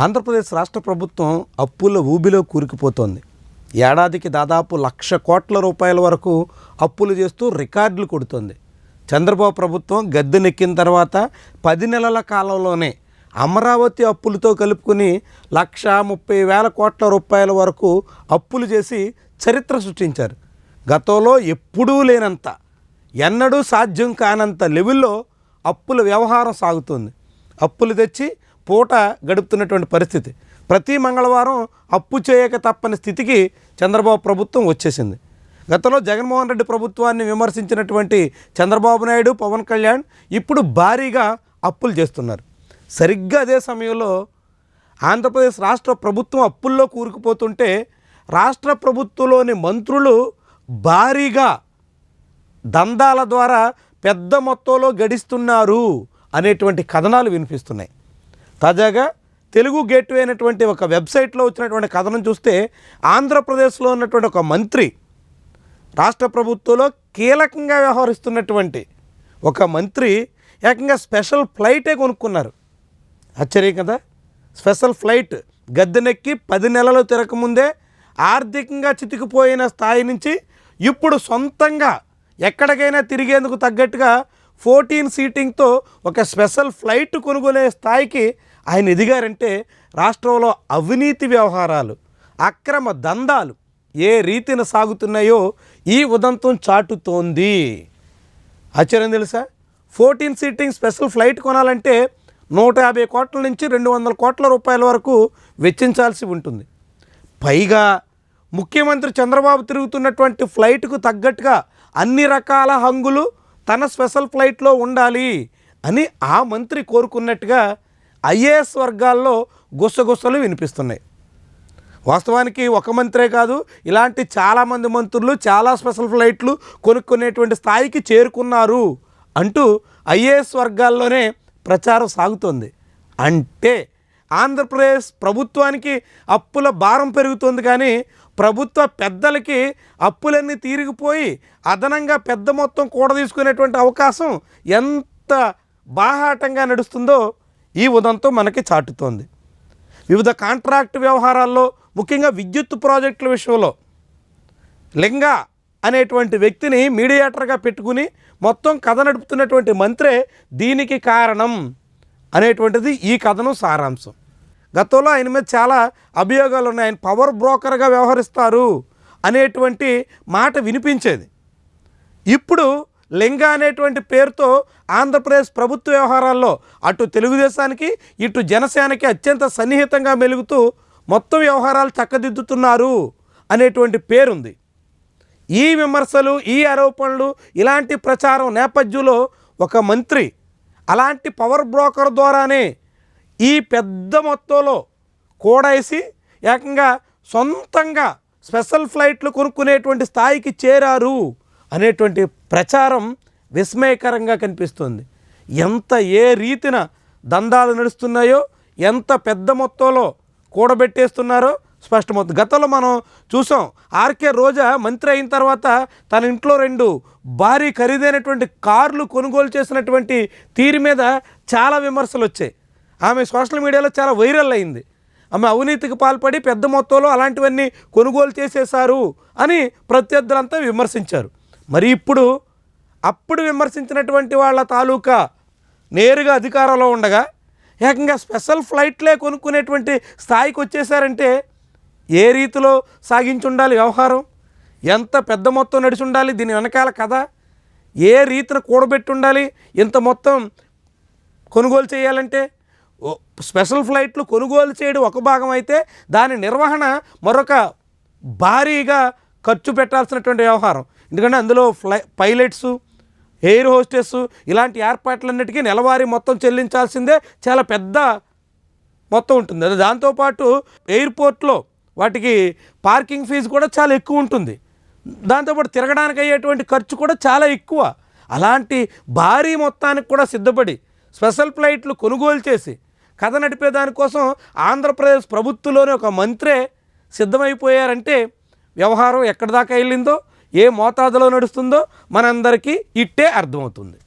ఆంధ్రప్రదేశ్ రాష్ట్ర ప్రభుత్వం అప్పుల ఊబిలో కూరుకుపోతోంది. ఏడాదికి దాదాపు 1,00,000 కోట్ల రూపాయల వరకు అప్పులు చేస్తూ రికార్డులు కొడుతోంది. చంద్రబాబు ప్రభుత్వం గద్దెనెక్కిన తర్వాత 10 నెలల కాలంలోనే అమరావతి అప్పులతో కలుపుకుని 1,30,000 కోట్ల రూపాయల వరకు అప్పులు చేసి చరిత్ర సృష్టించారు. గతంలో ఎప్పుడూ లేనంత, ఎన్నడూ సాధ్యం కానంత లెవెల్లో అప్పుల వ్యవహారం సాగుతుంది. అప్పులు తెచ్చి పూట గడుపుతున్నటువంటి పరిస్థితి. ప్రతి మంగళవారం అప్పు చేయక తప్పని స్థితికి చంద్రబాబు ప్రభుత్వం వచ్చేసింది. గతంలో జగన్మోహన్ రెడ్డి ప్రభుత్వాన్ని విమర్శించినటువంటి చంద్రబాబు నాయుడు, పవన్ కళ్యాణ్ ఇప్పుడు భారీగా అప్పులు చేస్తున్నారు. సరిగ్గా అదే సమయంలో ఆంధ్రప్రదేశ్ రాష్ట్ర ప్రభుత్వం అప్పుల్లో కూరుకుపోతుంటే రాష్ట్ర ప్రభుత్వంలోని మంత్రులు భారీగా దందాల ద్వారా పెద్ద మొత్తంలో గడిస్తున్నారు అనేటువంటి కథనాలు వినిపిస్తున్నాయి. తాజాగా తెలుగు గేట్వే అయినటువంటి ఒక వెబ్సైట్లో వచ్చినటువంటి కథనం చూస్తే ఆంధ్రప్రదేశ్లో ఉన్నటువంటి ఒక మంత్రి, రాష్ట్ర ప్రభుత్వంలో కీలకంగా వ్యవహరిస్తున్నటువంటి ఒక మంత్రి ఏకంగా స్పెషల్ ఫ్లైటే కొనుక్కున్నారు. ఆశ్చర్యం కదా. స్పెషల్ ఫ్లైట్ గద్దెనెక్కి 10 నెలలు తిరగకముందే ఆర్థికంగా చితికిపోయిన స్థాయి నుంచి ఇప్పుడు సొంతంగా ఎక్కడికైనా తిరిగేందుకు తగ్గట్టుగా 14 సీటింగ్తో ఒక స్పెషల్ ఫ్లైట్ కొనుగోలే స్థాయికి ఆయన ఎదిగారంటే రాష్ట్రంలో అవినీతి వ్యవహారాలు, అక్రమ దందాలు ఏ రీతిన సాగుతున్నాయో ఈ ఉదంతం చాటుతోంది. ఆశ్చర్యం తెలుసా. 14 సీటింగ్ స్పెషల్ ఫ్లైట్ కొనాలంటే 150 కోట్ల నుంచి 200 కోట్ల రూపాయల వరకు వెచ్చించాల్సి ఉంటుంది. పైగా ముఖ్యమంత్రి చంద్రబాబు తిరుగుతున్నటువంటి ఫ్లైట్కు తగ్గట్టుగా అన్ని రకాల హంగులు తన స్పెషల్ ఫ్లైట్లో ఉండాలి అని ఆ మంత్రి కోరుకున్నట్టుగా ఐఏఎస్ వర్గాల్లో గుసగుసలు వినిపిస్తున్నాయి. వాస్తవానికి ఒక మంత్రే కాదు, ఇలాంటి చాలామంది మంత్రులు చాలా స్పెషల్ ఫ్లైట్లు కొనుక్కునేటువంటి స్థాయికి చేరుకున్నారు అంటూ ఐఏఎస్ వర్గాల్లోనే ప్రచారం సాగుతోంది. అంటే ఆంధ్రప్రదేశ్ ప్రభుత్వానికి అప్పుల భారం పెరుగుతుంది, కానీ ప్రభుత్వ పెద్దలకి అప్పులన్నీ తీరిగిపోయి అదనంగా పెద్ద మొత్తం కూడదీసుకునేటువంటి అవకాశం ఎంత బాహాటంగా నడుస్తుందో ఈ ఉదంతం మనకి చాటుతోంది. వివిధ కాంట్రాక్ట్ వ్యవహారాల్లో, ముఖ్యంగా విద్యుత్ ప్రాజెక్టుల విషయంలో లింగా అనేటువంటి వ్యక్తిని మీడియేటర్గా పెట్టుకుని మొత్తం కథ నడుపుతున్నటువంటి మంత్రే దీనికి కారణం అనేటువంటిది ఈ కథనం సారాంశం. గతంలో ఆయన మీద చాలా అభియోగాలు ఉన్నాయి. ఆయన పవర్ బ్రోకర్గా వ్యవహరిస్తారు అనేటువంటి మాట వినిపించేది. ఇప్పుడు లింగా అనేటువంటి పేరుతో ఆంధ్రప్రదేశ్ ప్రభుత్వ వ్యవహారాల్లో అటు తెలుగుదేశానికి ఇటు జనసేనకి అత్యంత సన్నిహితంగా మెలుగుతూ మొత్తం వ్యవహారాలు చక్కదిద్దుతున్నారు అనేటువంటి పేరుంది. ఈ విమర్శలు, ఈ ఆరోపణలు, ఇలాంటి ప్రచారం నేపథ్యంలో ఒక మంత్రి అలాంటి పవర్ బ్రోకర్ ద్వారానే ఈ పెద్ద మొత్తంలో కూడేసి ఏకంగా సొంతంగా స్పెషల్ ఫ్లైట్లు కొనుక్కునేటువంటి స్థాయికి చేరారు అనేటువంటి ప్రచారం విస్మయకరంగా కనిపిస్తుంది. ఏ రీతిన దందాలు నడుస్తున్నాయో, ఎంత పెద్ద మొత్తంలో కూడబెట్టేస్తున్నారో స్పష్టమవుతుంది. గతంలో మనం చూసాం, ఆర్కే రోజా మంత్రి అయిన తర్వాత తన ఇంట్లో 2 భారీ ఖరీదైనటువంటి కార్లు కొనుగోలు చేసినటువంటి తీరు మీద చాలా విమర్శలు వచ్చాయి. ఆమె సోషల్ మీడియాలో చాలా వైరల్ అయింది. ఆమె అవినీతికి పాల్పడి పెద్ద మొత్తంలో అలాంటివన్నీ కొనుగోలు చేసేశారు అని ప్రత్యర్థులంతా విమర్శించారు. మరి ఇప్పుడు అప్పుడు విమర్శించినటువంటి వాళ్ళ తాలూకా నేరుగా అధికారంలో ఉండగా ఏకంగా స్పెషల్ ఫ్లైట్లే కొనుక్కునేటువంటి స్థాయికి వచ్చేసారంటే ఏ రీతిలో సాగించి ఉండాలి వ్యవహారం, ఎంత పెద్ద మొత్తం నడిచి ఉండాలి, దీని వెనకాల కథ ఏ రీతిన కూడబెట్టి ఉండాలి. ఇంత మొత్తం కొనుగోలు చేయాలంటే స్పెషల్ ఫ్లైట్లు కొనుగోలు చేయడం ఒక భాగం అయితే దాని నిర్వహణ మరొక భారీగా ఖర్చు పెట్టాల్సినటువంటి వ్యవహారం. ఎందుకంటే అందులో పైలట్సు, ఎయిర్ హోస్టెస్ ఇలాంటి ఏర్పాట్లన్నిటికీ నెలవారీ మొత్తం చెల్లించాల్సిందే, చాలా పెద్ద మొత్తం ఉంటుంది. అది దాంతోపాటు ఎయిర్పోర్ట్లో వాటికి పార్కింగ్ ఫీజు కూడా చాలా ఎక్కువ ఉంటుంది. దాంతోపాటు తిరగడానికి అయ్యేటువంటి ఖర్చు కూడా చాలా ఎక్కువ. అలాంటి భారీ మొత్తానికి కూడా సిద్ధపడి స్పెషల్ ఫ్లైట్లు కొనుగోలు చేసి కథ నడిపే దానికోసం ఆంధ్రప్రదేశ్ ప్రభుత్వంలోనే ఒక మంత్రే సిద్ధమైపోయారంటే వ్యవహారం ఎక్కడి దాకా వెళ్ళిందో, ఏ మోతాదులో నడుస్తుందో మనందరికీ ఇట్టే అర్థమవుతుంది.